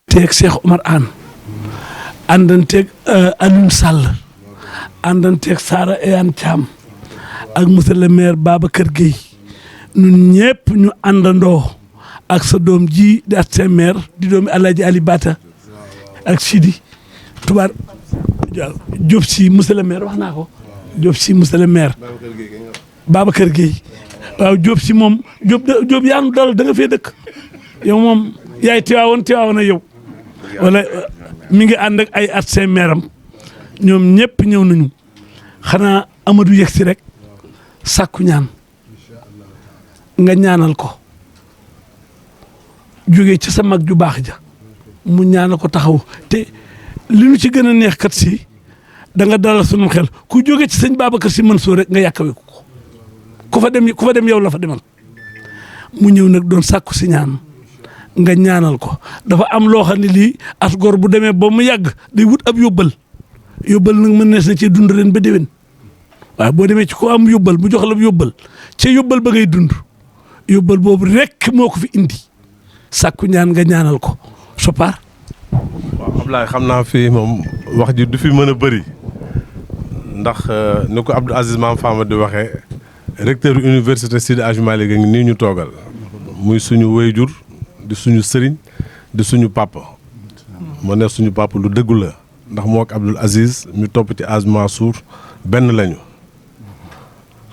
teeg Cheikh Omar Anne àndanteeg Alioune Sall àndanteeg Sara Eyane Thiam ak monsieur le maire Babacar Gueye ñun ñëpp ñu àndandoo ak sa doom ji di at seen maire di doomi Alaaji Ali Bata ak Sidi tubaar Diop si monsieur le maire wax naa ko Diop si monsieur le maire Babacar Gueye waaw Diop si moom Diop yaa ngi dal da nga fee dëkk yow moom yaay Tiwaawoon a yow wala mi ngi ànd ak ay at seen maire am ñoom ñëpp ñëw nañu xanaa Amadou yegg si rek sàkku ñaan nga ñaanal ko jógee ci sa mag ju baax ja mu ñaanal ko taxaw te li ñu ci gën a neex kat si da nga dalal sunu xel ku jógee ci sëñ Babacar Si Mansour rek nga yàkkawe ko ku fa dem yow la fa demal mu ñëw nag doon sàkku si ñaan nga ñaanal ko dafa am loo xam ne lii as gor bu demee ba mu yàgg day wut ab yóbbal nag mën nees na cee dund ren ba déwén waaw boo demee ci ko am yóbbal mu jox la yóbbal ca yóbbal ba ngay dund yóbbal boobu rek moo ko fi indi sàkku ñaan nga ñaanal ko Sopar. waaw Ablaye xam naa fii moom wax ji du fi mën a bëri ndax ni ko Abdou Aziz Mame Fama di waxee recteur université Seydi Hadji Malick ngi nii ñu toogal muy suñu wayjur di suñu sëriñ di suñu papa moo ne suñu papa lu dëggu la ndax moo ak Abdoul Aziz ñu topp ci Hadj Mansour benn lañu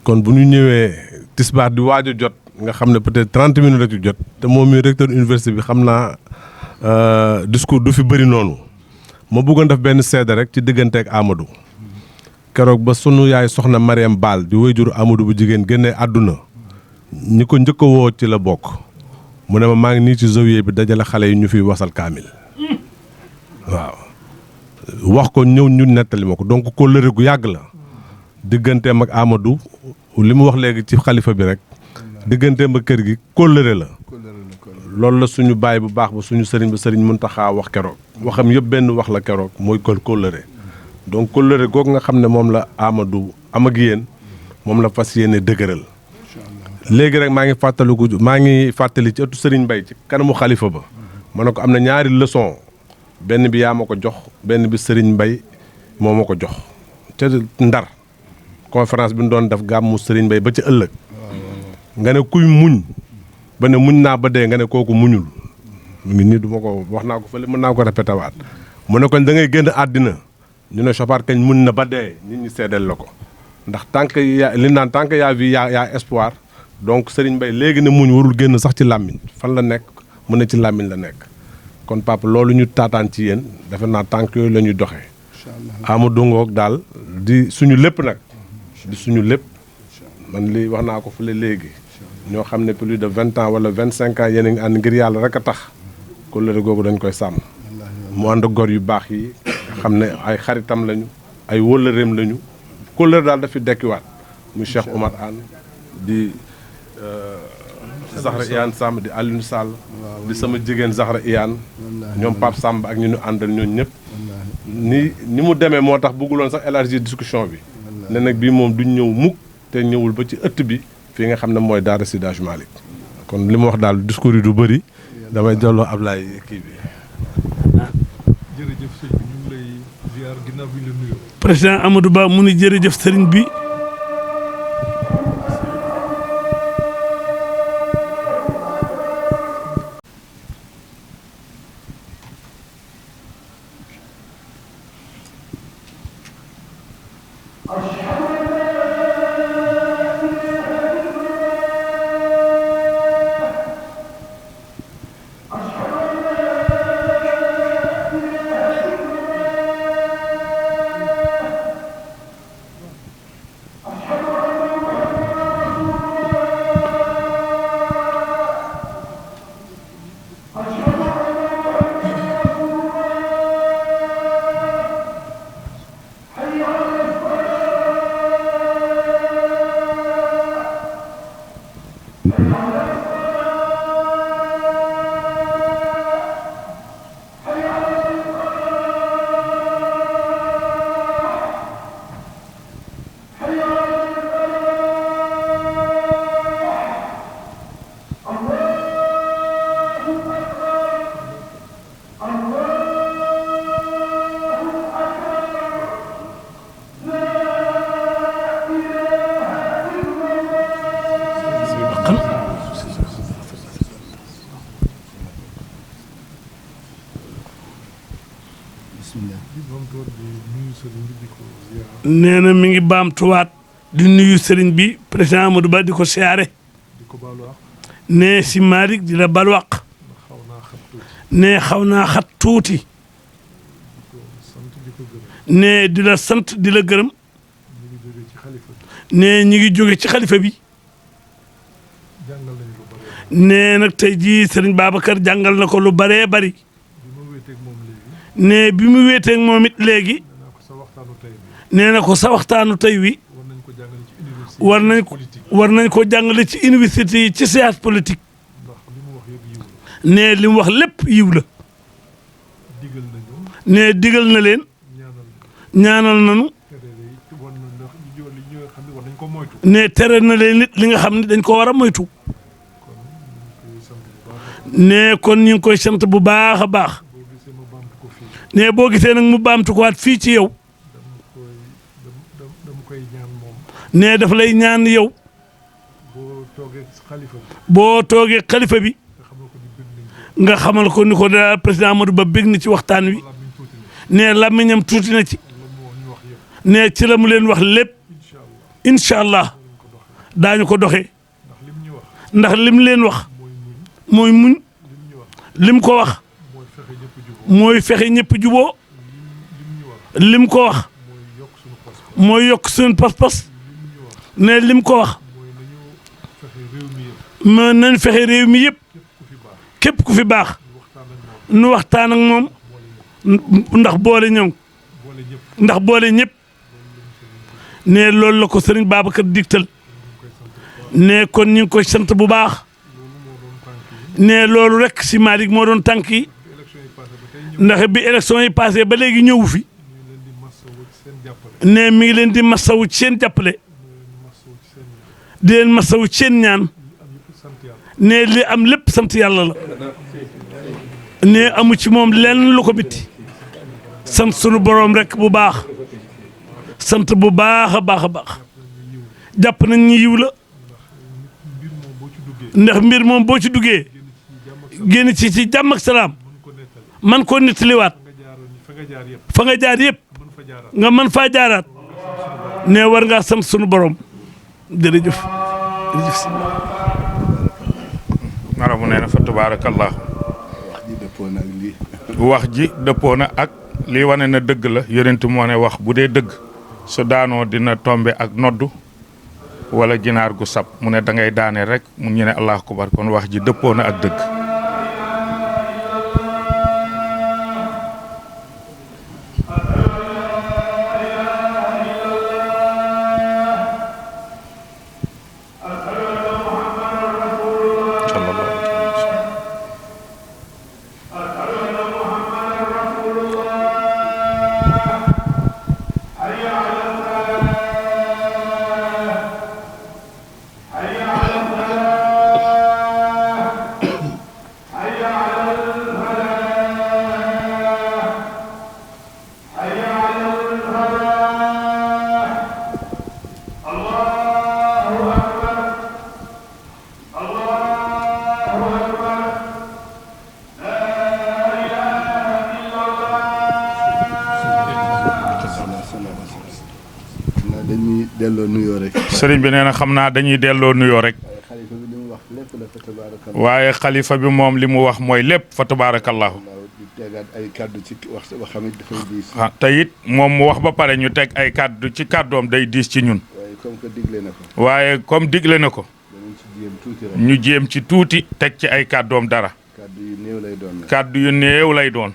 kon bu ñu ñëwee tisbaar di waaj a jot nga xam ne peut-être 30 minutes la ci jot te moom mi recteur université bi xam naa discours du fi bëri noonu ma bëggoon def benn seede rek ci diggante ak Amadou keroog ba sunu yaay soxna Mariam Baal di wayjuru Amadou bu jigéen génnee àdduna ñi ko njëkk a woo ci la bokk mu ne ma maa ngi nii ci zawiya bi dajale xale yi ñu fiy wasal kaamil waaw wax ko ñëw ñu nettali ma ko donc kóllëre gu yàgg la digganteem ak Amadou li mu wax léegi ci xalifa bi rek digganteem ak kër gi kóllëre la loolu la suñu baay bu baax ba suñu sëriñ ba sëriñ Muntaxa wax keroog waxam yëpp benn wax la keroog mooy kóllëre donc kóllëre googu nga xam ne moom la Amadou am ak yéen moom la fas yéene dëgëral léegi rek maa ngi fàttali ci ëttu sëriñ Mbay ci kanamu xalifa ba ma ne ko am na ñaari leçon benn bi yaa ma ko jox benn bi sëriñ Mbay moo ma ko jox ca Ndar conférence bi ñu doon def gàmmu sëriñ Mbay ba ca ëllëg nga ne kuy muñ ba ne muñ naa ba dee nga ne kooku muñul mu ngi nii du ma ko wax naa ko fële mën naa ko répété waat mu ne kon da ngay génn àddina ñu ne Sopar kañ muñ na ba dee nit ñi seedeel la ko ndax tant que li naan tant que yaa vie yaa espoir donc Serigne Mbaye léegi ne muñ warul génn sax ci làmmiñ fan la nekk mu ne ci làmmiñ la nekk kon papa loolu ñu taataan ci yéen defe naa tànk yooyu la ñuy doxee Amadou Ngoog daal di suñu lépp nag di suñu lépp man li wax naa ko fële léegi ñoo xam ne plus de 20 ans wala 25 ans yéen a ngi ànd ngir yàlla rek a tax kóllëre googu dañ koy sàmm mu ànd gor yu baax yi xam ne ay xaritam lañu ay wóllëreem lañu kóllëre daal dafi dekkiwaat muy Cheikh Omar Anne di Zahra Iyane Samb di Alioune Sall di sama jigéen Zahra Iyane ñoom Pape Samb ak ñu ñu àndal ñooñu ñëpp ni mu demee moo tax bëgguloon sax élargir discussion bi ne nag bii moom duñ ñëw mukk te ñëwul ba ci ëtt bi fii nga xam ne mooy daara Seydi Hadji Malick kon li ma wax daal discours yi du bëri damay delloo Ablaye kii bi. jërëjëf sëñ bi ñu ngi lay ziar ginnaaw bi ñu la nuyoo. président Amadou Ba mu ni jërëjëf sëriñ bi. nee na mi ngi baamtuwaat di nuyu sëriñ bi président Amadou Ba di ko siyaare nee si Malick di la balwaq nee xaw naa xat tuuti nee di la sant di la gërëm nee ñi ngi jóge ci xalifa bi nee nag tey jii sëriñ Babacar jàngal na ko lu baree bari nee bi mu wéeteeg moom it léegi nee na ko sa waxtaanu tey wi war nañ ko jàngale ci université yi ci science politique nee li mu wax lépp yiw la nee digal na leen ñaanal nanu nee tere na leen nit li nga xam ne dañ ko war a moytu nee kon ñu ngi koy sant bu baax a baax nee boo gisee nag mu baamtu ko waat fii ci yow nee daf lay ñaan yow boo toogee xalifa bi nga xamal ko ni ko daal président Amadou Ba bég na ci waxtaan wi nee làmmiñam tuuti na ci nee ci la mu leen wax lépp incha allah daañu ko doxee ndax lim leen wax mooy muñ lim ko wax mooy fexe ñëpp juboo lim ko wax mooy yokk suñu pas-pas ne lim ko wax ma nañ fexe réew mi yëpp képp ku fi baax nu waxtaan ak moom ndax boole ñoom ndax boole ñëpp ne loolu la ko sëriñ Babacar digtal ne kon ñu ngi koy sant bu baax ne loolu rek si Malick moo doon tànk yi ndax bi élection yi passé ba léegi ñëwu fi ne mi ngi leen di masawu ci seen jàppale di leen masawu ci seen ñaan ne li am lépp sant yàlla la ne amu ci moom lenn lu ko bitti sant sunu boroom rek bu baax sant bu baax a baax a baax jàpp nañ ñi yiw la ndax mbir moom boo ci duggee génn ci jàmm ak salaam man koo nettaliwaat fa nga jaar yëpp nga mën faa jaaraat ne war ngaa sant sunu borom jërëjëf jërëjëf. marabu nee na fa tabaarakallah wax ji dëppoo na ak lii wane na dëgg la yonent moo ne wax bu dee dëgg su daanoo dina tombe ak noddu wala ginaar gu sab mu ne da ngay daane rek mu ñu ne allahu akbar kon wax ji dëppoo na ak dëgg. sëriñ bi nee na xam naa dañuy delloo nuyoo rek waaye xalifa bi moom li mu wax mooy lépp fa tabaarakallahu te it moom mu wax ba pare ñu teg ay kàddu ci kàddoom day diis ci ñun waaye comme digle na ko ñu jéem ci tuuti teg ci ay kàddoom dara kàddu yu néew lay doon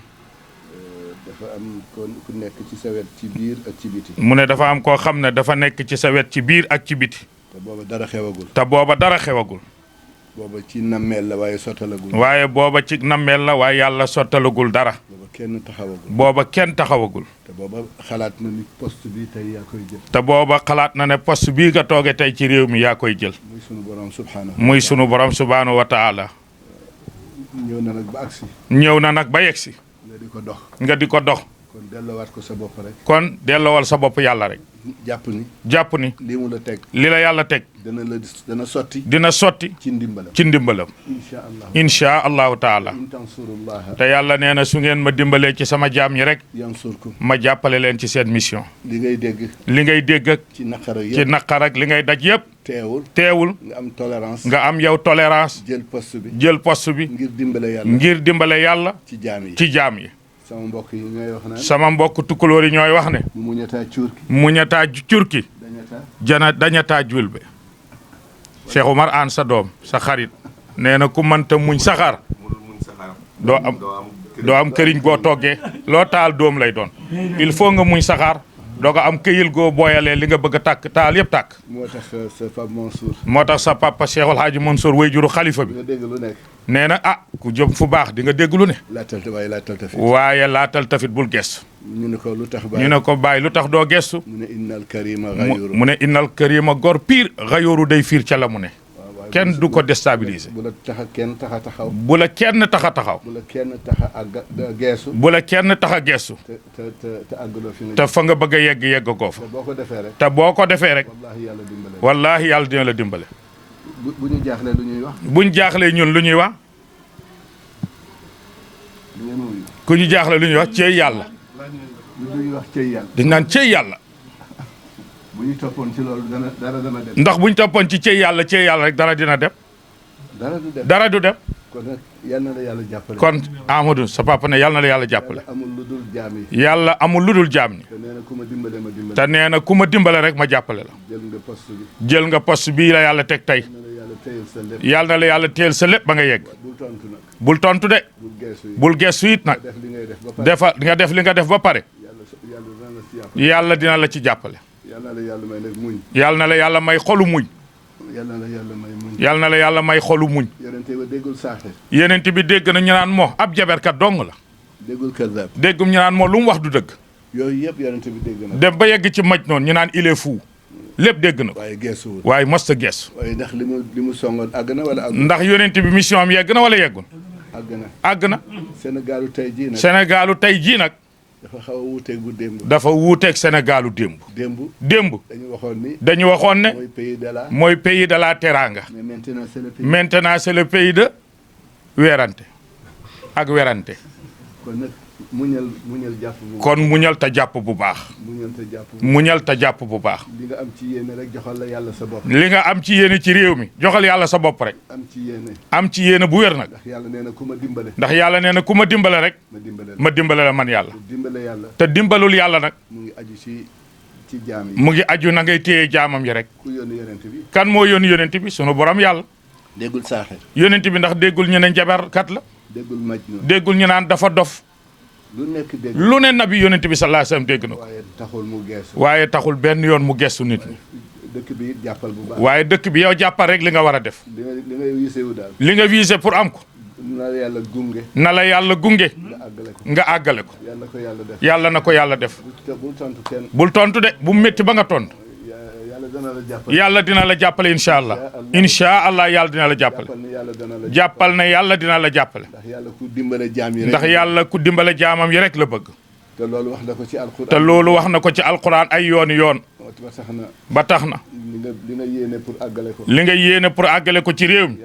dafa am ku nekk ci sa wet ci biir ak ci biti. mu ne dafa am koo xam ne dafa nekk ci sa wet ci biir ak ci biti. te booba dara xewagul. te booba dara xewagul. booba ci nammeel la waaye sottalagul. waaye booba ci nammeel la waaye yàlla sottalagul dara. booba kenn taxawagul. booba kenn taxawagul. te booba xalaat na ni poste bi tey yaa koy jël. te booba xalaat na ne poste bii nga tooge tey ci réew mi yaa koy jël. muy sunu borom subhaanahu. muy sunu borom subhaanahu wa taala. ñëw na nag ba agsi. ñëw na nag ba yegsi. nga di ko dox. nga di ko dox. kon delloowaat ko sa bopp rek. kon delloowal sa bopp yàlla rek. jàpp ni. jàpp ni. lii mu la teg. li la yàlla teg. dana sotti. dina sotti. ci ndimbalam. ci ndimbalam. incha allahu taala. in tansurullaha. te yàlla nee na su ngeen ma dimbalee ci sama jaam ñi rek. yansurkum. ma jàppale leen ci seen mission. li ngay dégg. li ngay dégg ak. ci naqar ak ci naqar ak li ngay daj yëpp. teewul. nga am tolérance. nga am yow tolérance. jël poste bi. ngir dimbale yàlla. ci jaam yi. ci jaam yi. sama mbokk yi ñooy wax naan. sama mbokk tukkulóor yi ñooy wax ne. muñataa curki. dañataa julbe. Cheikh Oumar Anne sa doom sa xarit. nee na ku mënta muñ saxaar. doo am këriñ goo toggee. loo taal doom lay doon. il faut nga muñ saxaar. doo ko am këyil goo booyalee li nga bëgg a tàkk taal yëpp tàkk. moo tax sa papa Mansour. moo tax sa papa Cheikhul Hadji Mansour way juru xalifa bi. nga dégg lu nekk. nee na ku jëm fu baax di nga dégg lu ne. waaye laatal tafit bul gestu. ñu ne ko lu tax bàyyi lu tax doo gestu. mu ne innal karima ghayuru. mu ne innal karima gor pire ghayuru day fiir ca la mu ne. kenn du ko déstabiliser. bu la kenn tax a taxaw. bu la kenn tax a taxaw. bu la kenn tax a geesu. bu la kenn tax a geesu. te àggaloo fi nga. te fa nga bëgg a yegg koo fa. te boo ko defee rek. te boo ko defee rek. wallaahi yàlla dimbale. wallaahi yàlla dina la dimbale. bu ñu jaaxlee lu ñuy wax. buñ jaaxlee ñun lu ñuy wax. ku ñu jaaxle lu ñuy wax cey yàlla. lu ñuy wax cey yàlla. dañ naan cey yàlla. bu ñu toppoon ci loolu dara dana dem. ndax bu ñu toppoon ci cey yàlla rek dara dina dem. dara du dem. kon nag yal na la yàlla jàppale. kon Amadou sa papa ne yal na la yàlla jàppale. yàlla amul lu dul jaam yi. yàlla amul lu dul jaam ñi. te nee na ku ma dimbale ma dimbale. te nee na ku ma dimbale rek ma jàppale la. jël nga poste bi. jël nga poste bii la yàlla teg tey. yal na la yàlla téyel sa lépp ba nga yegg. bul tontu nag. bul tontu de. bul geesu it nag. nga def li nga def ba pare. yàlla dina la ci jàppale. yal na la yàlla may nag muñ. yal na la yàlla may xolu muñ. yal na la yàlla may muñ. yal na la yàlla may xolu muñ. yonente ba déggul saaxir. yeneen bi dégg na ñu naan moo ab jaberkat dong la. déggul kazaab. déggum ñu naan moo lu mu wax du dëgg. yooyu yëpp yonente bi dégg na. dem ba yegg ci maj noonu ñu naan il est fou. lépp dégg na ko. waaye geesuwul. waaye mosta geesu. waaye ndax li mu songoon àgg na wala àggul. ndax yonent bi mission am yegg na wala yeggul. àgg na. àgg na. Sénégalu tey jii nag. Sénégalu tey jii nag. dafa xaw a wuuteeg bu démb. dafa wuuteeg Sénégalu démb. démb. dañu waxoon ne. mooy pays de la teranga. mais maintenant c'est le pays de weerante ak werante. kon nag muñal jàpp bu baax. kon muñal te jàpp bu baax. muñal te jàpp bu baax. li nga am ci yéene rek joxal la yàlla sa bopp. li nga am ci yéene ci réew mi joxal yàlla sa bopp rek. am ci yéene bu wér nag. ndax yàlla nee na ku ma dimbale. ndax yàlla nee na ku ma dimbale rek. ma dimbale la man yàlla. te dimbalul yàlla nag. mu ngi aju ci jaam yi. mu ngi aju na ngay téye jaamam yi rek. ku yónni yonent bi. kan moo yónni yonent bi sunu borom yàlla. déggul saaxir. yonent bi ndax déggul ñu ne njabarkat la. déggul majnun. déggul ñu naan dafa dof. lu ne nabi yonent bi sallallahu alayhi wasallam dégg na ko. waaye taxul mu geesu. waaye taxul benn yoon mu geesu nit ñi. dëkk bi it jàppal bu baax. waaye dëkk bi yow jàppal rek li nga war a def. li nga visé wu daal. li nga visé pour am ko. na la yàlla gunge. na la yàlla gunge. nga àggale ko. yàlla na ko yàlla def. yàlla na ko yàlla def. bul tontu kenn. bul tontu de bu métti ba nga tontu. yàlla dina la jàppale incha allah. incha allah yàlla dina la jàppale. jàppal ne yàlla dina la jàppale. ndax yàlla ku dimbale jaam yi rek. ndax yàlla ku dimbale jaamam yi rek la bëgg. te loolu wax na ko ci alquran. te loolu wax na ko ci alquran ay yooni yoon. ba tax na. li nga yéene pour àggale ko. li nga yéene pour àggale ko ci réew mi.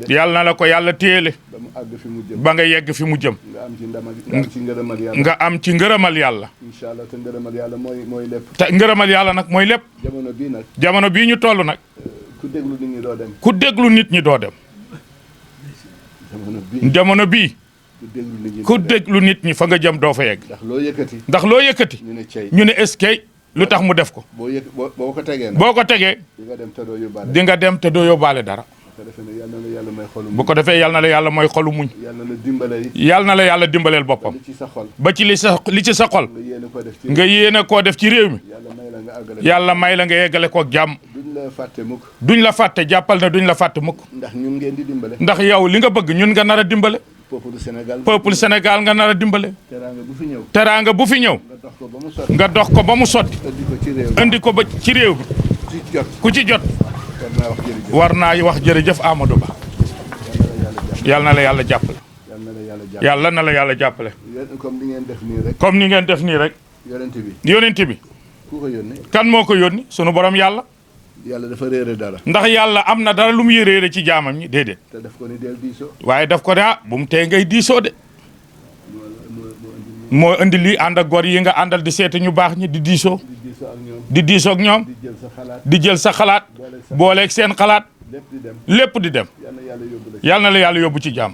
yàlla na la ko yàlla téyele. ba mu àgg fi mu jëm. ba nga yegg fi mu jëm. nga am ci ndam ci ngërëmal yàlla. nga am ci ngërëmal yàlla. incha allah te ngërëmal yàlla mooy lépp. te ngërëmal yàlla nag mooy lépp. jamono bii nag. jamono bii ñu toll nag. ku déglu nit ñi doo dem. ku déglu nit ñi doo dem. jamono bii. ku déglu nit ñi fa nga jëm doo fa yegg. ndax loo yëkkati. ñu ne est-ce que lu tax mu def ko. boo ko tegee. boo ko tegee. di nga dem te doo yóbbaale dara. bu ko defee yal na la yàlla mooy xolu muñ. yal na la yàlla dimbaleel boppam. ba ci li ci sa xol. nga yéene koo def ci réew mi. yàlla may la nga yeggale ko ak jàmm. duñ la fàtte jàppal ne duñ la fàtte mukk. ndax ñun ngeen di dimbale. ndax yow li nga bëgg ñun nga nar a dimbale. peuple Sénégal nga nar a dimbale. teraanga bu fi ñëw. nga dox ko ba mu sotti. indi ko ba ci réew mi. ku ci jot. war naa wax jërëjëf Amadou Ba. yal na la yàlla jàppale. yàlla na la yàlla jàppale. comme ni ngeen def nii rek. comme ni ngeen def nii rek. yonent bi. ku ko yónnee. kan moo ko yónni sunu borom yàlla. yàlla dafa réere dara. ndax yàlla am na dara lu mu réere ci jaamam ñi déedéet. te daf ko ni del diisoo. waaye daf ko ne bu mu tee ngay diisoo de. moo indi lii ànd ak gor yi nga àndal di seeti ñu baax ñi di diisoo. di diisoo ak ñoom. di jël sa xalaat. booleeg seen xalaat. lépp di dem. yal na la yàlla yóbbu ci jàmm.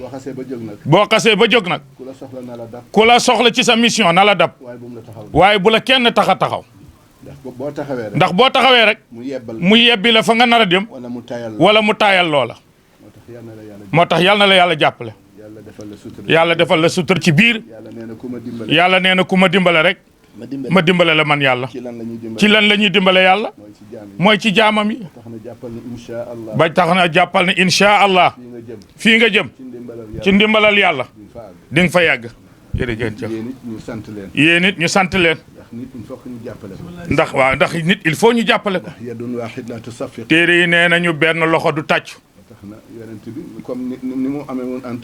boo xasee ba jóg nag. ku la soxla ci sa mission na la dab. waaye bu la kenn tax a taxaw. ndax boo taxawee rek. mu yebbi la fa nga nar a dem. wala mu taayal loola. moo tax yal na la yàlla jàppale. yàlla defal la sutur ci biir. yàlla nee na ku ma dimbale rek. ma dimbale la man yàlla. ci lan la ñuy dimbale yàlla. mooy ci jaamam yi. ba tax na jàppal ne incha allah. fii nga jëm. ci ndimbalal yàlla. di nga fa yàgg. jërëjëf yéen it ñu sant leen. ndax waaw ndax nit il faut ñu jàppale ko. téere yi nee nañu benn loxo du tàcc.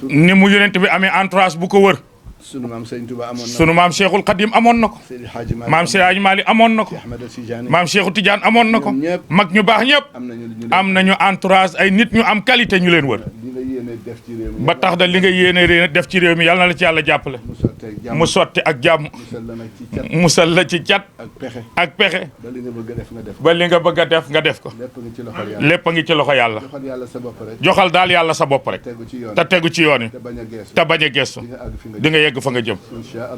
ni mu yonent bi amee entourage bu ko wër. sunu maam Sëñ Tuba amoon na ko. sunu maam Cheikhul Khadim amoon na ko. maam Seydi Hadji Malick amoon na ko. maam Cheikhou Tidiane amoon na ko. mag ñu baax ñëpp. am nañu entourage ay nit ñu am qualité ñu leen wër. ba tax da li nga yéene def ci réew mi yàlla na la ci yàlla jàppale. mu sotti ak jàmm. musal la ci cat. ak pexe. ba li nga bëgg a def nga def ko. lépp a ngi ci loxo yàlla. joxal daal yàlla sa bopp rek. te tegu ci yoon yi. te bañ a gestu. di nga yegg fa nga jëm.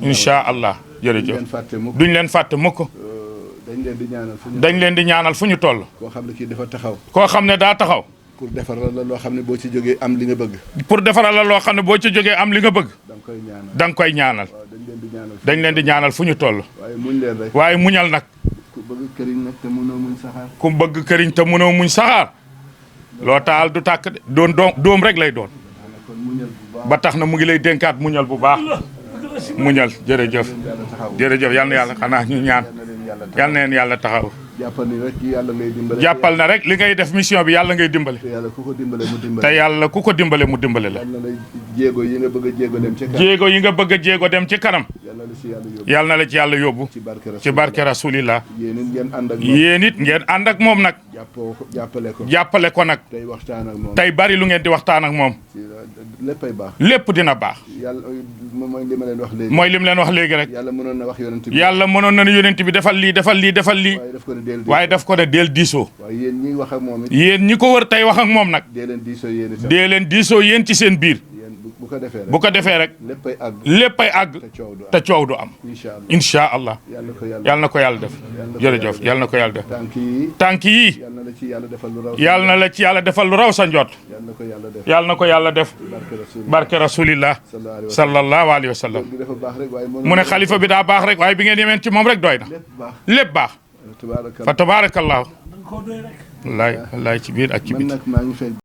incha allah jërëjëf. duñ leen fàtte mukk. dañ leen di ñaanal fu ñu toll. koo xam ne kii dafa taxaw. koo xam ne daa taxaw. pour defaral la loo xam ne boo ci jógee am li nga bëgg. pour defaral la loo xam ne boo ci jógee am li nga bëgg. da nga koy ñaanal. dañ leen di ñaanal fu ñu toll. waaye muñ leen rek. waaye muñal nag. ku bëgg këriñ nag te mënoo muñ saxaar. ku bëgg këriñ te mënoo muñ saxaar. loo taal du tàkk de doom rek lay doon. ba tax na mu ngi lay dénkaat muñal bu baax. muñal jërëjëf. jërëjëf yal na yàlla xanaa ñu ñaan. yal na leen yàlla taxaw. jàppal ni rek yàlla ngay dimbale. jàppal na rek li ngay def mission bi yàlla ngay dimbale. te yàlla ku ko dimbale mu dimbale. te yàlla ku ko dimbale mu dimbale la. yàlla na jéego yi nga bëgg a jéego dem ci kanam. jéego yi nga bëgg a jéego dem ci kanam. yàlla na la ci yàlla yóbbu. ci barke rasulillah. yéen it ngeen ànd ak moom nag. jàppale ko nag. tey waxtaan ak moom. tey bari lu ngeen di waxtaan ak moom. léppay baax. lépp dina baax. yàlla mooy li ma leen wax léegi. mooy li mu leen wax léegi rek. yàlla mënoon na wax yonent bi. yàlla mënoon na ne yonent bi defal lii defal lii defal lii. waaye daf ko ne del diisoo. waaye yéen ñi wax ak moom it. yéen ñi ko wër tey wax ak moom nag. dee leen diisoo yéen itam. dee leen diisoo yéen ci seen biir. bu ko defee rek. bu ko defee rek. léppay àgg. léppay àgg. te coow du am. incha allah. yàlla na ko yàlla def. jërëjëf yàlla na ko yàlla def. tànk yi. yàlla na la ci yàlla defal lu raw sa njot. yàlla na ko yàlla def. barke rasulillah. sallallahu alayhi wa sallam. mu ne xalifa bi daa baax rek waaye bi ngeen yemeen ci moom rek doy na. lépp baax. fa tabaarakallahu. wallaay wallaay ci biir ak ci biti.